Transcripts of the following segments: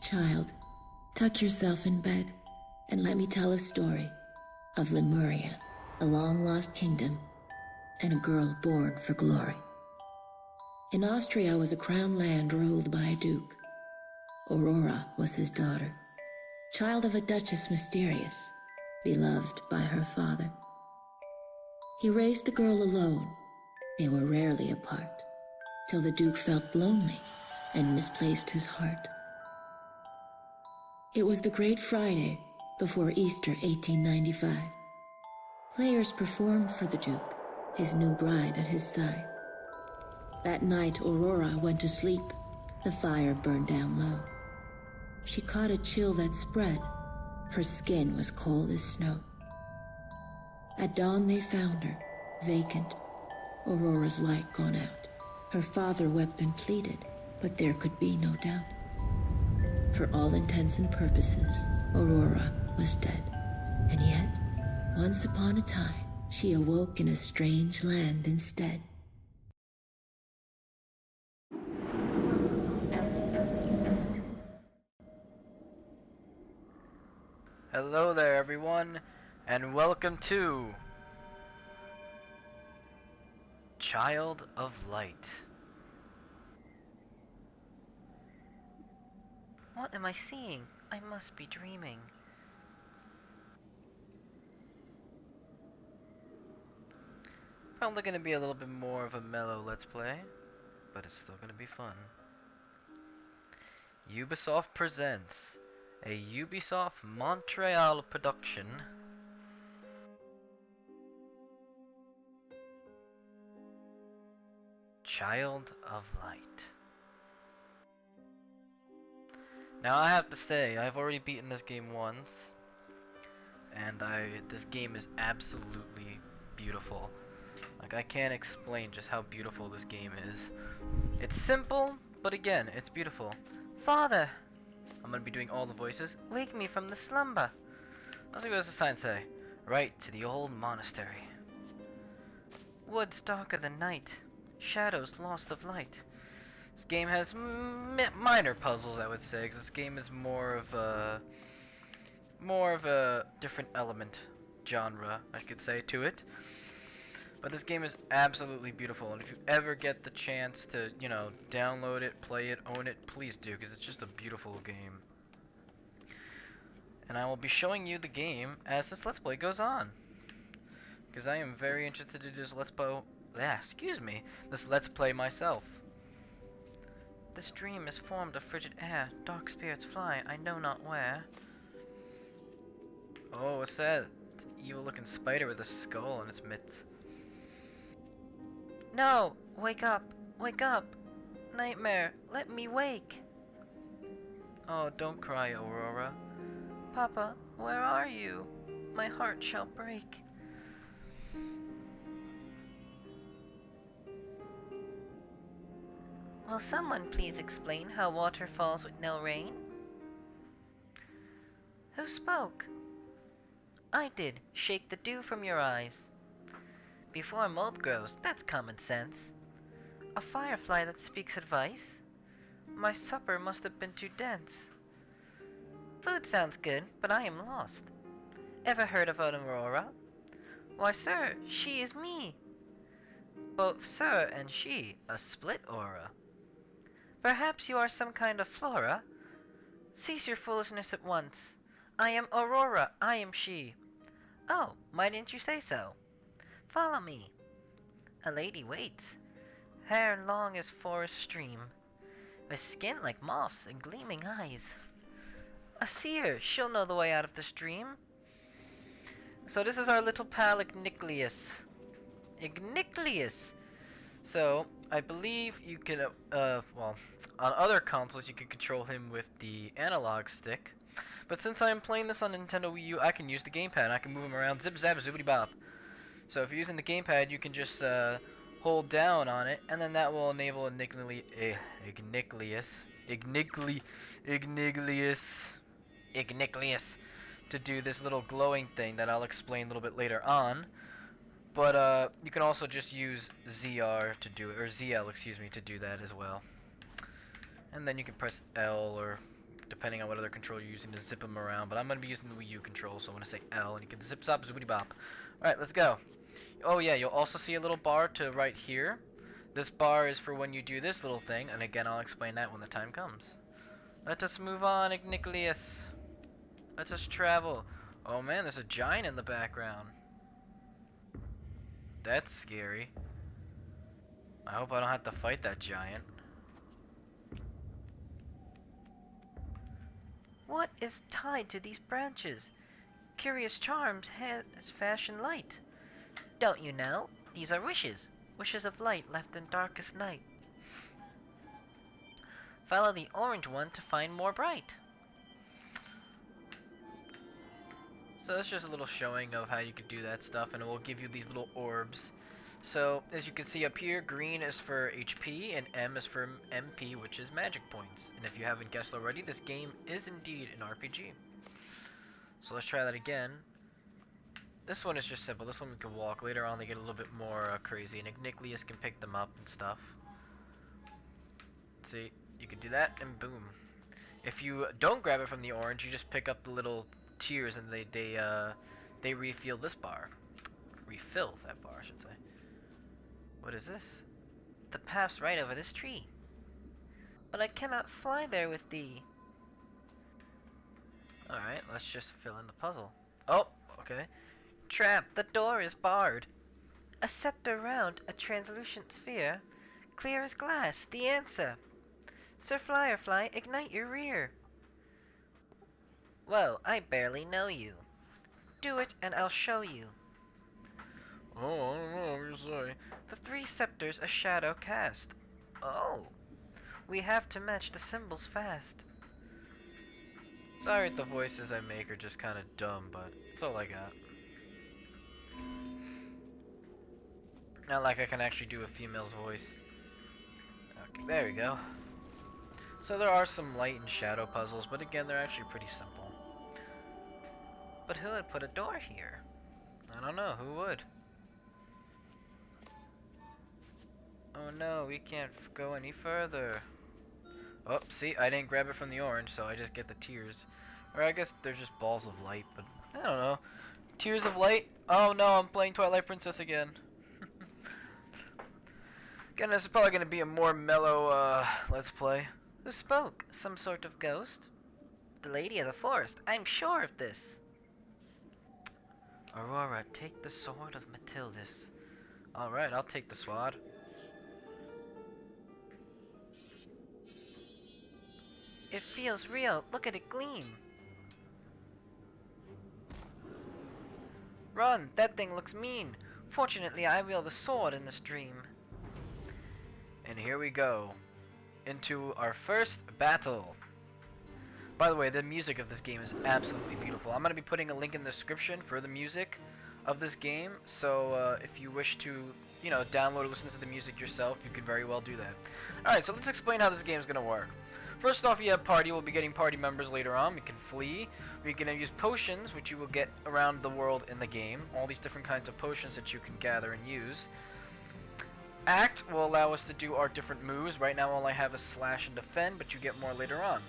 Child, tuck yourself in bed and let me tell a story of Lemuria, a long-lost kingdom, and a girl born for glory. In Austria was a crown land ruled by a duke. Aurora was his daughter, child of a duchess mysterious, beloved by her father. He raised the girl alone. They were rarely apart, till the duke felt lonely and misplaced his heart. It was the Great Friday before Easter 1895. Players performed for the duke, his new bride at his side. That night, Aurora went to sleep. The fire burned down low. She caught a chill that spread. Her skin was cold as snow. At dawn they found her, vacant, Aurora's light gone out. Her father wept and pleaded, but there could be no doubt. For all intents and purposes, Aurora was dead. And yet, once upon a time, she awoke in a strange land instead. Hello there everyone, and welcome to Child of Light. What am I seeing? I must be dreaming. Probably gonna be a little bit more of a mellow let's play, but it's still gonna be fun. Ubisoft presents a Ubisoft Montreal production. Child of Light. Now I have to say, I've already beaten this game once, and this game is absolutely beautiful. Like, I can't explain just how beautiful this game is. It's simple, but again, it's beautiful. Father! I'm gonna be doing all the voices. Wake me from the slumber. Let's see what does the sign say. Right to the old monastery. Woods darker than night. Shadows lost of light. This game has minor puzzles, I would say, because this game is more of a different element genre, I could say, to it. But this game is absolutely beautiful, and if you ever get the chance to, you know, download it, play it, own it, please do, because it's just a beautiful game. And I will be showing you the game as this Let's Play goes on, because I am very interested to do this Let's Play myself. This dream is formed of frigid air, dark spirits fly, I know not where. Oh, what's that? It's an evil-looking spider with a skull in its mitts. No! Wake up! Wake up! Nightmare! Let me wake! Oh, don't cry, Aurora. Papa, where are you? My heart shall break. Will someone please explain how water falls with no rain? Who spoke? I did. Shake the dew from your eyes. Before mold grows, that's common sense. A firefly that speaks advice? My supper must have been too dense. Food sounds good, but I am lost. Ever heard of an Aurora? Why, sir, she is me. Both sir and she, a split aura. Perhaps you are some kind of flora? Cease your foolishness at once. I am Aurora, I am she. Oh, why didn't you say so? Follow me. A lady waits. Hair long as forest stream, with skin like moss and gleaming eyes. A seer, she'll know the way out of the stream. So this is our little pal Igniclius. Igniclius! So, I believe you can, well, on other consoles you can control him with the analog stick. But since I'm playing this on Nintendo Wii U, I can use the gamepad. I can move him around, zip zap, zoobity bop. So if you're using the gamepad, you can just hold down on it, and then that will enable Igniclius to do this little glowing thing that I'll explain a little bit later on. But you can also just use ZR to do it, or ZL, excuse me, to do that as well. And then you can press L or depending on what other control you're using to zip them around. But I'm going to be using the Wii U control, so I'm going to say L, and you can zip zop zoobity bop. Alright, let's go. Oh yeah, you'll also see a little bar to right here. This bar is for when you do this little thing, and again, I'll explain that when the time comes. Let us move on, Igniclius. Let us travel. Oh man, there's a giant in the background. That's scary. I hope I don't have to fight that giant. What is tied to these branches? Curious charms has fashioned light. Don't you know? These are wishes. Wishes of light left in darkest night. Follow the orange one to find more bright. So that's just a little showing of how you could do that stuff, and it will give you these little orbs. So as you can see up here, green is for HP and M is for MP, which is magic points. And if you haven't guessed already, this game is indeed an RPG. So let's try that again. This one is just simple. This one we can walk. Later on they get a little bit more crazy, and Igniclius can pick them up and stuff. See, you can do that, and boom. If you don't grab it from the orange, you just pick up the little tiers, and they refill this bar. Refill that bar, I should say. What is this? The path's right over this tree. But I cannot fly there with thee. Alright, let's just fill in the puzzle. Oh, okay. Trap, the door is barred. A scepter round a translucent sphere. Clear as glass, the answer. Sir Firefly, ignite your rear. Whoa, I barely know you. Do it and I'll show you. Oh, I don't know, I'm sorry. The three scepters a shadow cast. Oh, we have to match the symbols fast. Sorry if the voices I make are just kind of dumb, but it's all I got. Not like I can actually do a female's voice. Okay, there we go. So there are some light and shadow puzzles, but again, they're actually pretty simple. But who would put a door here? I don't know, who would? Oh no, we can't go any further. Oh, see, I didn't grab it from the orange, so I just get the tears. Or I guess they're just balls of light, but I don't know. Tears of light? Oh no, I'm playing Twilight Princess again. Again, this is probably going to be a more mellow, let's play. Who spoke? Some sort of ghost? The Lady of the Forest. I'm sure of this. Aurora, take the sword of Matildis. Alright, I'll take the sword. It feels real. Look at it gleam. Run! That thing looks mean. Fortunately, I wield the sword in this dream. And here we go. Into our first battle. By the way, the music of this game is absolutely beautiful. I'm going to be putting a link in the description for the music of this game. So if you wish to, you know, download or listen to the music yourself, you could very well do that. Alright, so let's explain how this game is going to work. First off, you have party. We'll be getting party members later on. We can flee. We're going to use potions, which you will get around the world in the game. All these different kinds of potions that you can gather and use. Act will allow us to do our different moves. Right now all I have is slash and defend, but you get more later on.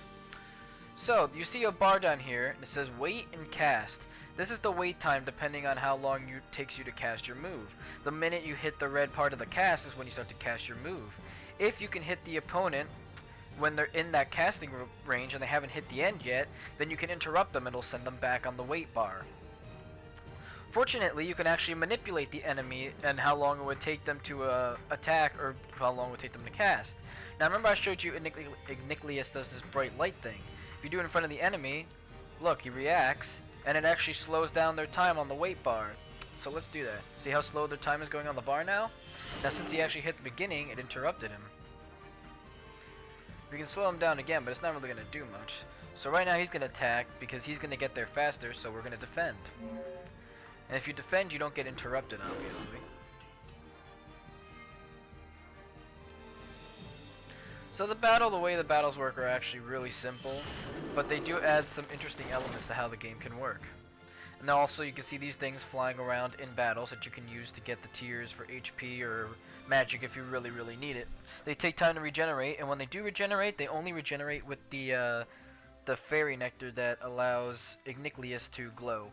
So, you see a bar down here, and it says wait and cast. This is the wait time depending on how long it takes you to cast your move. The minute you hit the red part of the cast is when you start to cast your move. If you can hit the opponent when they're in that casting range and they haven't hit the end yet, then you can interrupt them and it'll send them back on the wait bar. Fortunately, you can actually manipulate the enemy and how long it would take them to attack or how long it would take them to cast. Now remember I showed you Igniclius does this bright light thing. If you do it in front of the enemy, look, he reacts, and it actually slows down their time on the wait bar. So let's do that. See how slow their time is going on the bar now? Now since he actually hit the beginning, it interrupted him. We can slow him down again, but it's not really going to do much. So right now he's going to attack because he's going to get there faster, so we're going to defend. And if you defend, you don't get interrupted, obviously. So the way the battles work are actually really simple, but they do add some interesting elements to how the game can work. And also you can see these things flying around in battles that you can use to get the tiers for HP or magic if you really, really need it. They take time to regenerate, and when they do regenerate, they only regenerate with the the fairy nectar that allows Igniclius to glow.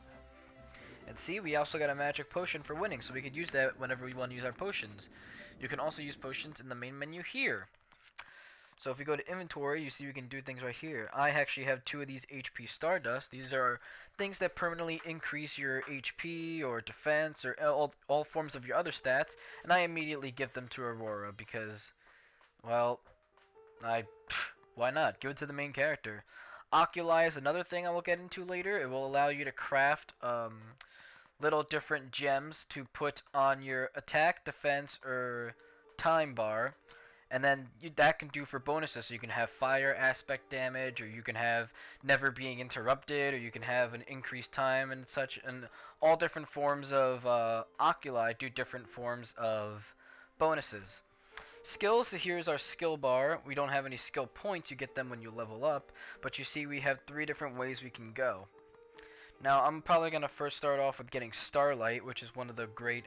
And see, we also got a magic potion for winning, so we could use that whenever we want to use our potions. You can also use potions in the main menu here. So if we go to inventory, you see we can do things right here. I actually have 2 of these HP Stardust. These are things that permanently increase your HP or defense or all forms of your other stats. And I immediately give them to Aurora because, well, why not? Give it to the main character. Oculi is another thing I will get into later. It will allow you to craft little different gems to put on your attack, defense, or time bar. And then that can do for bonuses, so you can have fire aspect damage, or you can have never being interrupted, or you can have an increased time and such, and all different forms of oculi do different forms of bonuses. Skills, so here's our skill bar. We don't have any skill points, you get them when you level up, but you see we have 3 different ways we can go. Now, I'm probably going to first start off with getting Starlight, which is one of the great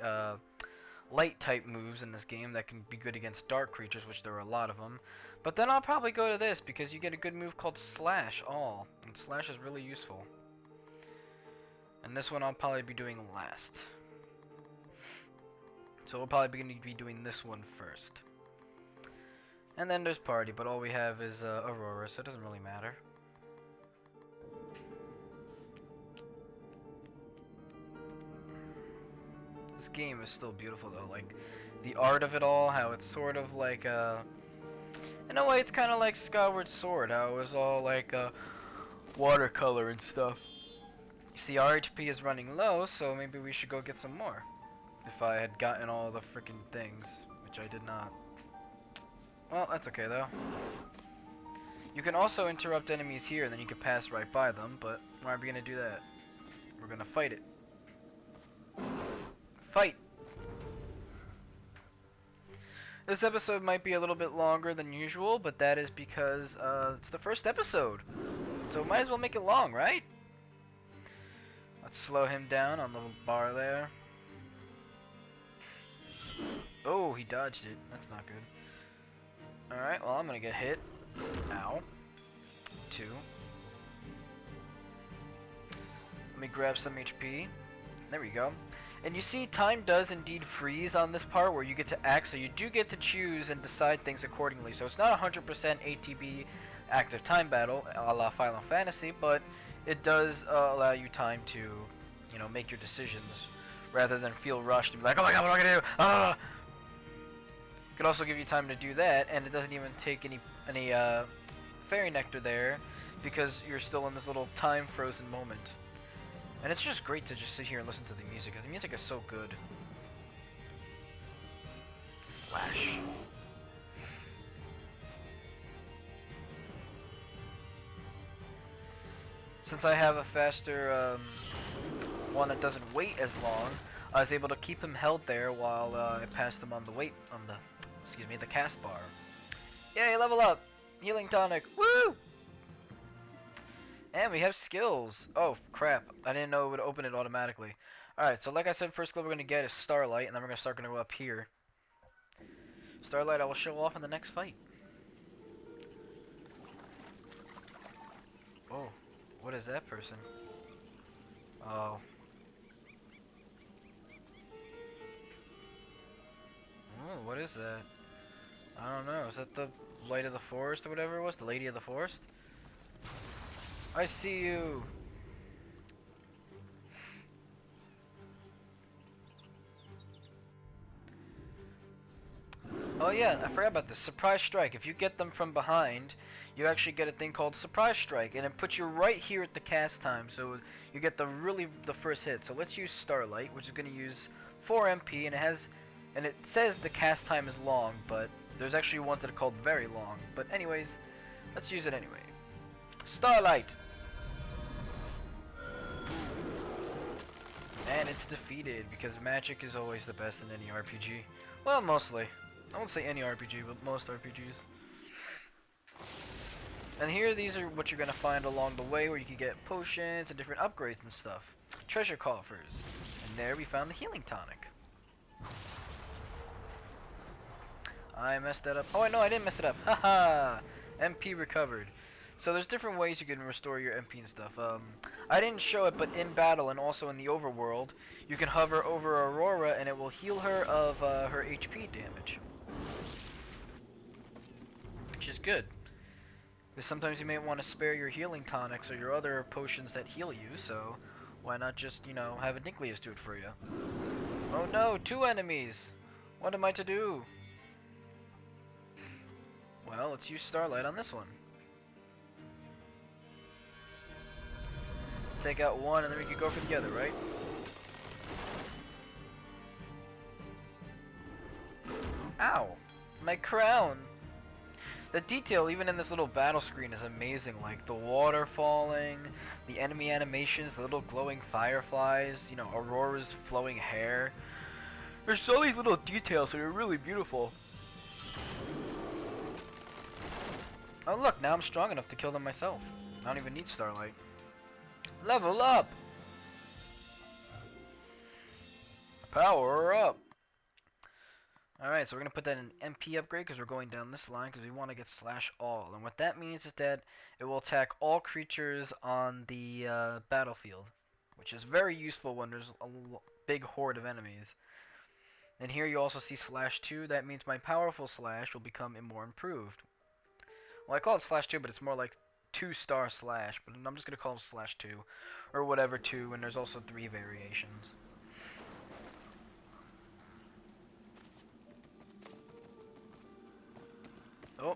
light type moves in this game that can be good against dark creatures, which there are a lot of them. But then I'll probably go to this because you get a good move called Slash All, and Slash is really useful. And this one I'll probably be doing last. So we'll probably be doing this one first. And then there's Party, but all we have is Aurora, so it doesn't really matter. This game is still beautiful though, like the art of it all, how it's sort of like in a way it's kind of like Skyward Sword, how it was all like watercolor and stuff. You see our HP is running low, so maybe we should go get some more. If I had gotten all the freaking things, which I did not. Well, that's okay though. You can also interrupt enemies here and then you can pass right by them, but why are we gonna do that? We're gonna fight it. Fight! This episode might be a little bit longer than usual, but that is because it's the first episode. So might as well make it long, right? Let's slow him down on the bar there. Oh, he dodged it. That's not good. Alright, well I'm gonna get hit. Ow. 2. Let me grab some HP. There we go. And you see, time does indeed freeze on this part where you get to act, so you do get to choose and decide things accordingly. So it's not 100% ATB active time battle, a la Final Fantasy, but it does allow you time to, you know, make your decisions rather than feel rushed and be like, oh my god, what am I gonna do? Ah! It could also give you time to do that, and it doesn't even take any fairy nectar there because you're still in this little time frozen moment. And it's just great to just sit here and listen to the music, because the music is so good. Slash. Since I have a faster one that doesn't wait as long, I was able to keep him held there while I passed him on the cast bar. Yay, level up! Healing tonic, woo! And we have skills. Oh, crap. I didn't know it would open it automatically. Alright, so like I said, first skill we're going to get is Starlight, and then we're going to go up here. Starlight I will show off in the next fight. Oh, what is that person? Oh. Oh, what is that? I don't know. Is that the Light of the Forest or whatever it was? The Lady of the Forest? I see you! Oh yeah, I forgot about this. Surprise Strike. If you get them from behind, you actually get a thing called Surprise Strike, and it puts you right here at the cast time, so you get the first hit. So let's use Starlight, which is going to use 4 MP, and it says the cast time is long, but there's actually ones that are called very long. But anyways, let's use it anyway. Starlight! And it's defeated, because magic is always the best in any RPG. Well, mostly. I won't say any RPG, but most RPGs. And here, these are what you're going to find along the way, where you can get potions and different upgrades and stuff. Treasure coffers. And there we found the healing tonic. I messed that up. Oh, no, I didn't mess it up. Haha! MP recovered. So there's different ways you can restore your MP and stuff. I didn't show it, but in battle and also in the overworld, you can hover over Aurora and it will heal her of her HP damage, which is good. Because sometimes you may want to spare your healing tonics or your other potions that heal you, so why not just, you know, have a Nincleus do it for you? Oh no, 2 enemies! What am I to do? Well, let's use Starlight on this one. Take out one and then we can go for the other, right? Ow! My crown! The detail even in this little battle screen is amazing, like the water falling, the enemy animations, the little glowing fireflies, you know, Aurora's flowing hair. There's all these little details that are really beautiful. Oh look, now I'm strong enough to kill them myself. I don't even need Starlight. Level up! Power up! Alright, so we're going to put that in MP upgrade because we're going down this line because we want to get slash all. And what that means is that it will attack all creatures on the battlefield, which is very useful when there's a big horde of enemies. And here you also see slash 2. That means my powerful slash will become more improved. Well, I call it slash 2, but it's more like 2-star slash. But I'm just going to call it slash 2 or whatever 2, and there's also 3 variations. Oh,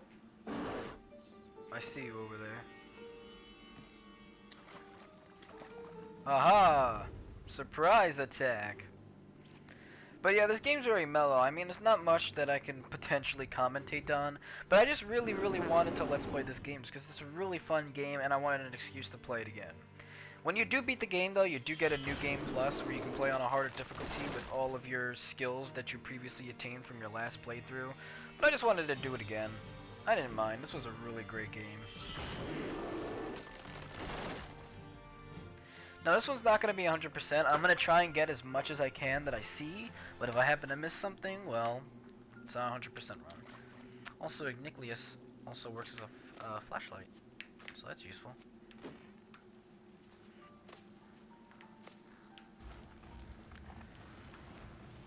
I see you over there. Aha! Surprise attack! But yeah, this game's very mellow. I mean, there's not much that I can potentially commentate on, but I just really wanted to let's play this game because it's a really fun game and I wanted an excuse to play it again. When you do beat the game though, you do get a new game plus where you can play on a harder difficulty with all of your skills that you previously attained from your last playthrough. But I just wanted to do it again. I didn't mind. This was a really great game. Now this one's not going to be 100%. I'm going to try and get as much as I can that I see, but if I happen to miss something, well, it's not 100% run. Also, Igniclius also works as a flashlight, so that's useful.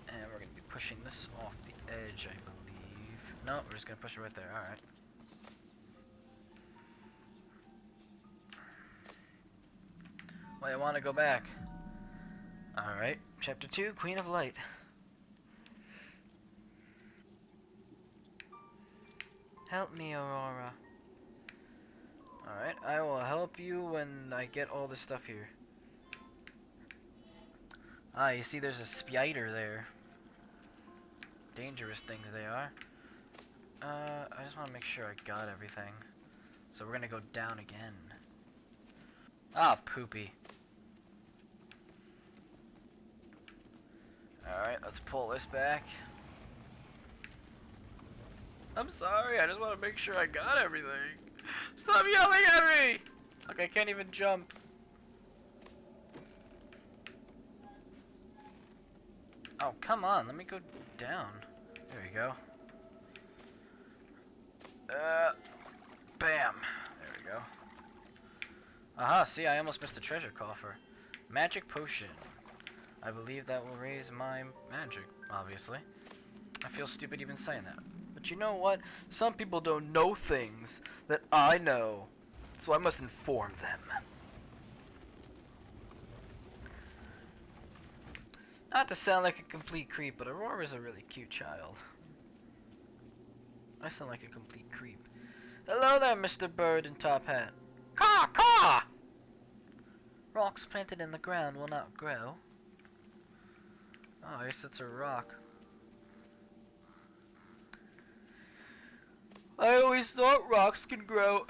And we're going to be pushing this off the edge, I believe. No, we're just going to push it right there. Alright. Well, I want to go back. Alright, Chapter 2, Queen of Light. Help me, Aurora. Alright, I will help you when I get all this stuff here. Ah, you see there's a spider there. Dangerous things they are. I just want to make sure I got everything. So we're gonna go down again. Ah, poopy. Alright, let's pull this back. I'm sorry, I just want to make sure I got everything. Stop yelling at me! Like I can't even jump. Oh, come on, let me go down. There we go. Bam. There we go. Aha, see, I almost missed the treasure coffer. Magic potion. I believe that will raise my magic, obviously. I feel stupid even saying that. But you know what? Some people don't know things that I know, so I must inform them. Not to sound like a complete creep, but Aurora's a really cute child. I sound like a complete creep. Hello there, Mr. Bird in top hat. Caw, caw! Rocks planted in the ground will not grow. Oh, I guess it's a rock. I always thought rocks can grow.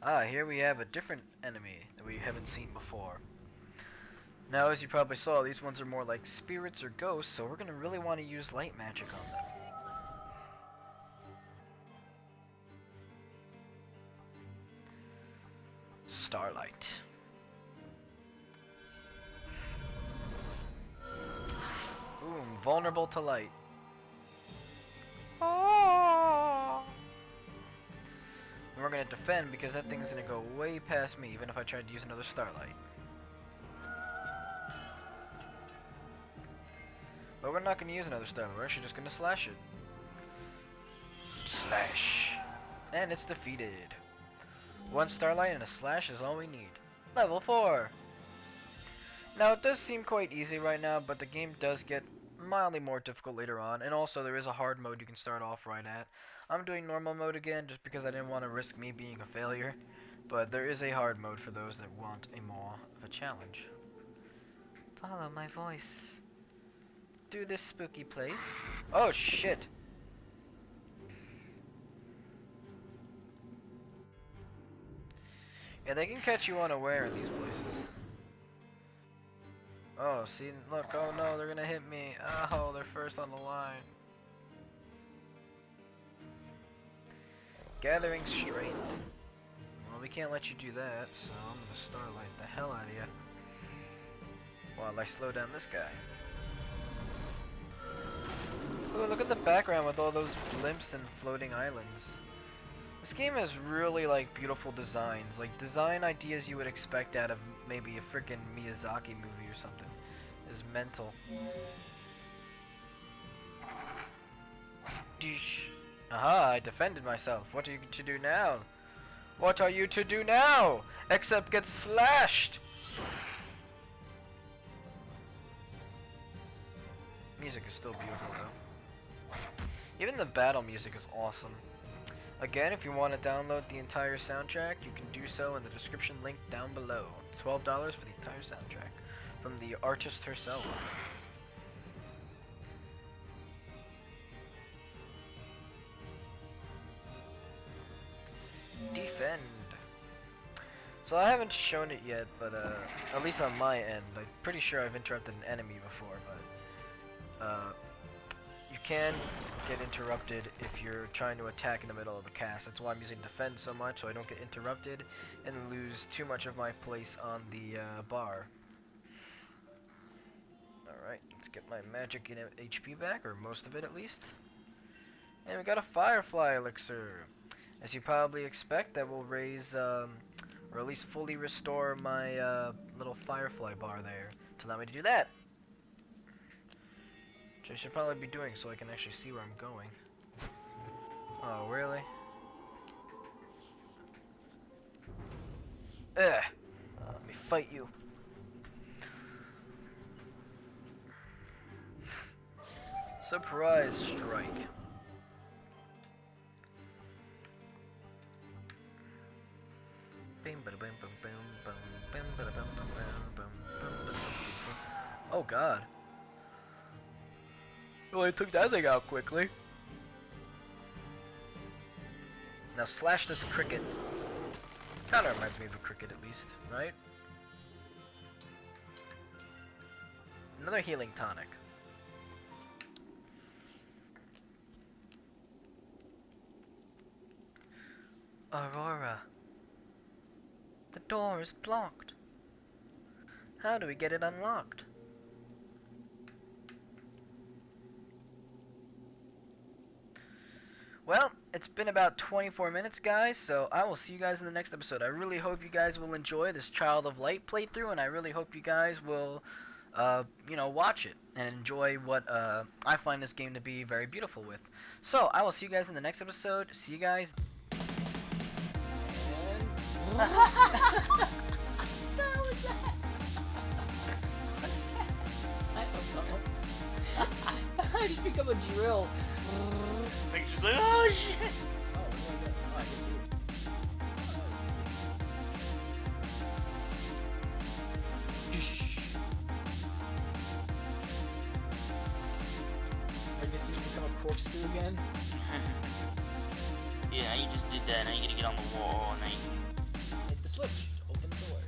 Ah, here we have a different enemy that we haven't seen before. Now, as you probably saw, these ones are more like spirits or ghosts, so we're going to really want to use light magic on them. Starlight. Boom, vulnerable to light. Oh. And we're gonna defend because that thing's gonna go way past me, even if I tried to use another starlight. But we're not gonna use another starlight. We're actually just gonna slash it. Slash. And it's defeated. One starlight and a slash is all we need. Level 4! Now it does seem quite easy right now, but the game does get mildly more difficult later on, and also there is a hard mode you can start off right at. I'm doing normal mode again just because I didn't want to risk me being a failure, but there is a hard mode for those that want a more of a challenge. Follow my voice. Do this spooky place. Oh shit! Yeah, they can catch you unaware in these places. Oh, see, look, oh no, they're gonna hit me. Oh, they're first on the line. Gathering strength. Well, we can't let you do that, so I'm gonna starlight the hell out of you. While I slow down this guy. Ooh, look at the background with all those blimps and floating islands. This game has really, like, beautiful designs. Like, design ideas you would expect out of maybe a freaking Miyazaki movie or something. Is mental. Deesh. Aha, I defended myself. What are you to do now? What are you to do now? Except get slashed! Music is still beautiful though. Even the battle music is awesome. Again, if you want to download the entire soundtrack, you can do so in the description link down below. $12 for the entire soundtrack from the artist herself. Defend. So I haven't shown it yet, but at least on my end, I'm pretty sure I've interrupted an enemy before, but you can get interrupted if you're trying to attack in the middle of a cast. That's why I'm using defend so much, so I don't get interrupted and lose too much of my place on the bar. Alright, let's get my magic and HP back, or most of it at least. And we got a firefly elixir. As you probably expect, that will raise, or at least fully restore my little firefly bar there to allow me to do that. Which I should probably be doing so I can actually see where I'm going. Oh, really? Ugh! Let me fight you. Surprise strike. Oh god. Well, I took that thing out quickly. Now slash this cricket. Kinda reminds me of a cricket at least, right? Another healing tonic. Aurora. The door is blocked. How do we get it unlocked? Well, it's been about 24 minutes, guys, so I will see you guys in the next episode. I really hope you guys will enjoy this Child of Light playthrough, and I really hope you guys will, you know, watch it and enjoy what I find this game to be very beautiful with. So, I will see you guys in the next episode. See you guys. What was that? What's that? I don't know. I just become a drill. Like she's like, oh shit! Oh, I can see it. I just see you become a corkscrew again. Yeah, you just did that. Now you gotta get on the wall. Now you Hit the switch.